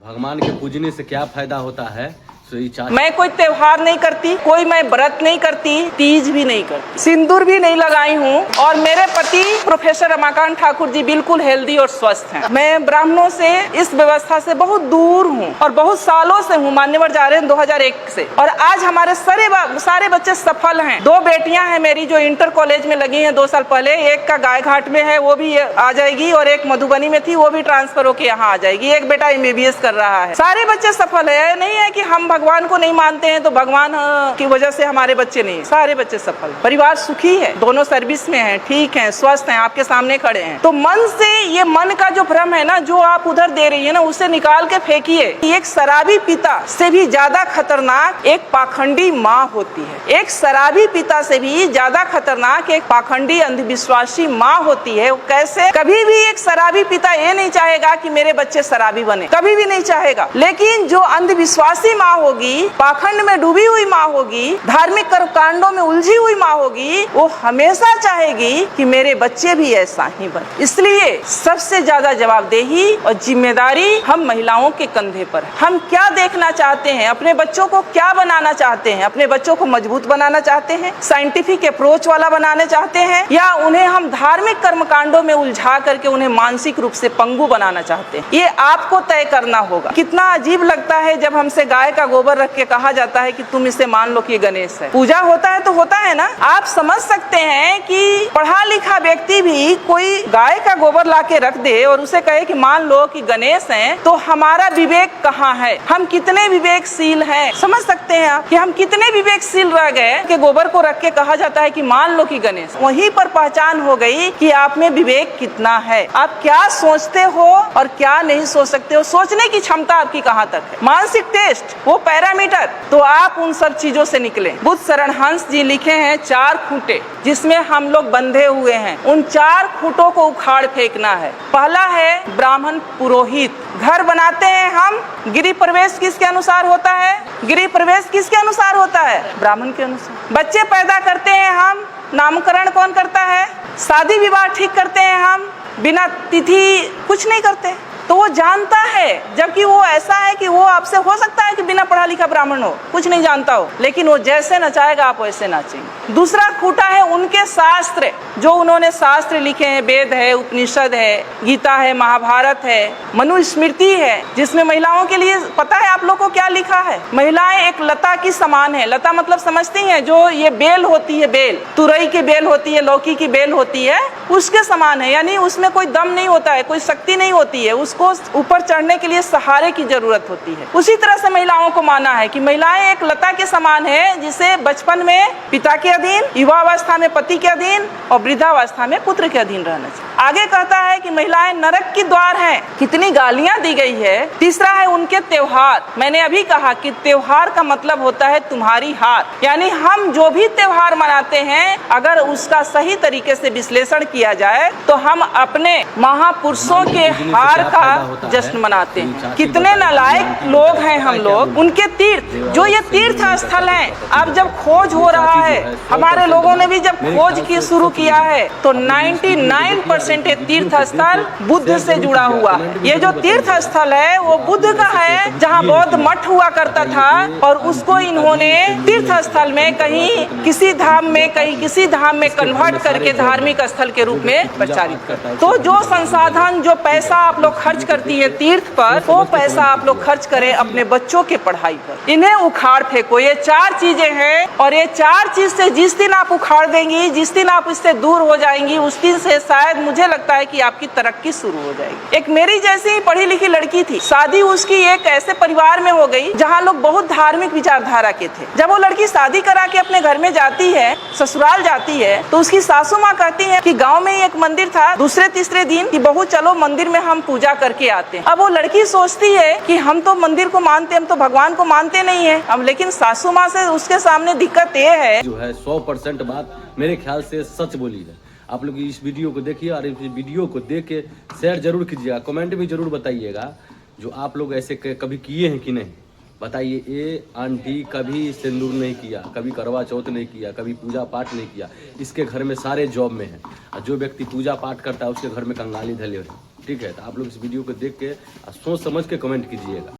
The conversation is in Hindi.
भगवान के पूजने से क्या फायदा होता है? मैं कोई त्योहार नहीं करती, कोई मैं व्रत नहीं करती, तीज भी नहीं करती, सिंदूर भी नहीं लगाई हूँ। और मेरे पति प्रोफेसर रमाकांत ठाकुर जी बिल्कुल हेल्दी और स्वस्थ हैं। मैं ब्राह्मणों से इस व्यवस्था से बहुत दूर हूँ और बहुत सालों से हूँ, मान्यवर जा रहे हैं 2001 से। और आज हमारे सारे बच्चे सफल हैं। 2 बेटियां हैं मेरी जो इंटर कॉलेज में लगी हैं 2 साल पहले। एक का गायघाट में है, वो भी आ जाएगी, और एक मधुबनी में थी, वो भी ट्रांसफर होकर यहाँ आ जाएगी। एक बेटा MBBS कर रहा है। सारे बच्चे सफल है। नहीं है कि हम भगवान को नहीं मानते हैं तो भगवान की वजह से हमारे बच्चे नहीं, सारे बच्चे सफल। परिवार सुखी है, दोनों सर्विस में हैं, ठीक हैं, स्वस्थ हैं, आपके सामने खड़े हैं। तो मन से, ये मन का जो भ्रम है ना, जो आप उधर दे रही है ना, उसे निकाल के फेंकिए। एक शराबी पिता से भी ज्यादा खतरनाक एक पाखंडी माँ होती है। एक शराबी पिता से भी ज्यादा खतरनाक एक पाखंडी अंधविश्वासी माँ होती है। कैसे? कभी भी एक शराबी पिता ये नहीं चाहेगा कि मेरे बच्चे शराबी बने, कभी भी नहीं चाहेगा। लेकिन जो अंधविश्वासी माँ होगी, पाखंड में डूबी हुई माँ होगी, धार्मिक कर्मकांडों में उलझी हुई माँ होगी, वो हमेशा चाहेगी कि मेरे बच्चे भी ऐसा ही बने। इसलिए सबसे ज्यादा जवाबदेही और जिम्मेदारी हम महिलाओं के कंधे पर है। हम क्या देखना चाहते हैं, अपने बच्चों को क्या बनाना चाहते हैं? अपने बच्चों को मजबूत बनाना चाहते हैं, साइंटिफिक अप्रोच वाला बनाना चाहते हैं, या उन्हें हम धार्मिक कर्मकांडों में उलझा करके उन्हें मानसिक रूप से पंगु बनाना चाहते हैं? ये आपको तय करना होगा। कितना अजीब लगता है जब हमसे गाय का गोबर रख के कहा जाता है कि तुम इसे मान लो कि गणेश है। पूजा होता है तो होता है ना। आप समझ सकते हैं कि पढ़ा लिखा व्यक्ति भी कोई गाय का गोबर ला के रख दे और उसे कहे कि मान लो कि गणेश हैं, तो हमारा विवेक कहाँ है? हम कितने विवेकशील हैं? समझ सकते हैं आप कि हम कितने विवेकशील रह गए कि गोबर को रख के कहा जाता है कि मान लो कि गणेश। वहीं पर पहचान हो गई कि आप में विवेक कितना है, आप क्या सोचते हो और क्या नहीं सोच सकते हो, सोचने की क्षमता आपकी कहाँ तक है। मानसिक टेस्ट, वो पैरामीटर, तो आप उन सब चीजों से निकले। बुद्ध शरण हंस जी लिखे हैं 4 खूंटे जिसमें हम लोग बंधे हुए हैं। उन 4 खूंटों को उखाड़ फेंकना है। पहला है ब्राह्मण पुरोहित। घर बनाते हैं हम, गृह प्रवेश किसके अनुसार होता है? गृह प्रवेश किसके अनुसार होता है? ब्राह्मण के अनुसार। बच्चे पैदा करते हैं हम, नामकरण कौन करता है? शादी विवाह ठीक करते हैं हम, बिना तिथि कुछ नहीं करते। तो वो जानता है, जबकि वो ऐसा है कि वो आपसे हो सकता है कि बिना पढ़ा लिखा ब्राह्मण हो, कुछ नहीं जानता हो, लेकिन वो जैसे नचाएगा आप वैसे नाचेंगे। दूसरा खूंटा है उनके शास्त्र, जो उन्होंने शास्त्र लिखे हैं। वेद है, उपनिषद है, गीता है, महाभारत है, मनुस्मृति है, जिसमें महिलाओं के लिए पता है आप लोग को क्या लिखा है? महिलाएं एक लता की समान है। लता मतलब समझती हैं, जो ये बेल होती है, बेल, तुरई की बेल होती है, लौकी की बेल होती है, उसके समान है। यानी उसमें कोई दम नहीं होता है, कोई शक्ति नहीं होती है, उसको ऊपर चढ़ने के लिए सहारे की जरूरत होती है। उसी तरह से महिलाओं को माना है कि महिलाएं एक लता के समान है, जिसे बचपन में पिता के अधीन, युवावस्था में पति के अधीन और वृद्धावस्था में पुत्र के अधीन रहना चाहिए। आगे कहता है कि महिलाएं नरक की द्वार हैं। कितनी गालियां दी गई है। तीसरा है उनके त्योहार। मैंने अभी कहा कि त्योहार का मतलब होता है तुम्हारी हार, यानी हम जो भी त्योहार मनाते हैं, अगर उसका सही तरीके से विश्लेषण किया जाए तो हम अपने महापुरुषों के हार का जश्न मनाते हैं। कितने नालायक लोग हैं हम लोग। उनके तीर्थ, जो ये तीर्थ स्थल हैं, अब जब खोज हो रहा है, हमारे लोगों ने भी जब खोज की शुरू किया है, तो 99% तीर्थ स्थल बुद्ध से जुड़ा हुआ। ये जो तीर्थ स्थल है वो बुद्ध का है, जहाँ बौद्ध मठ हुआ करता था, और उसको इन्होंने तीर्थ स्थल में कहीं किसी धाम में, कहीं किसी धाम में कन्वर्ट करके धार्मिक स्थल के रूप में प्रचारित करता है। तो जो संसाधन, जो पैसा आप लोग खर्च करती है तीर्थ पर, वो पैसा आप लोग खर्च करें अपने बच्चों के पढ़ाई पर। इन्हें उखाड़ फेंको। ये 4 चीजें हैं, और ये 4 चीज से जिस दिन आप उखाड़ देंगी, जिस दिन आप इससे दूर हो जाएंगी, उस दिन से शायद मुझे लगता है कि आपकी तरक्की शुरू हो जाएगी। एक मेरी जैसी ही पढ़ी लिखी लड़की थी, शादी उसकी एक ऐसे परिवार में हो गई जहाँ लोग बहुत धार्मिक विचारधारा के थे। जब वो लड़की शादी करा के अपने घर में जाती है, ससुराल जाती है, तो उसकी सासू माँ कहती है कि गाँव में ही एक मंदिर था, दूसरे तीसरे दिन कि बहू चलो मंदिर में हम पूजा करके आते हैं। अब वो लड़की सोचती है कि हम तो मंदिर को मानते, हम तो भगवान को मानते नहीं है। अब लेकिन सासू माँ से उसके सामने दिक्कत ये है, जो है 100% बात मेरे ख्याल से सच बोली है। आप लोग इस वीडियो को देखिए और इस वीडियो को देख के शेयर जरूर कीजिएगा, कमेंट भी जरूर बताइएगा जो आप लोग ऐसे कभी किए हैं कि नहीं। बताइए, ये आंटी कभी सिंदूर नहीं किया, कभी करवा चौथ नहीं किया, कभी पूजा पाठ नहीं किया, इसके घर में सारे जॉब में है, और जो व्यक्ति पूजा पाठ करता है उसके घर में कंगाली धले हुए। ठीक है, तो आप लोग इस वीडियो को देख के सोच समझ के कमेंट कीजिएगा।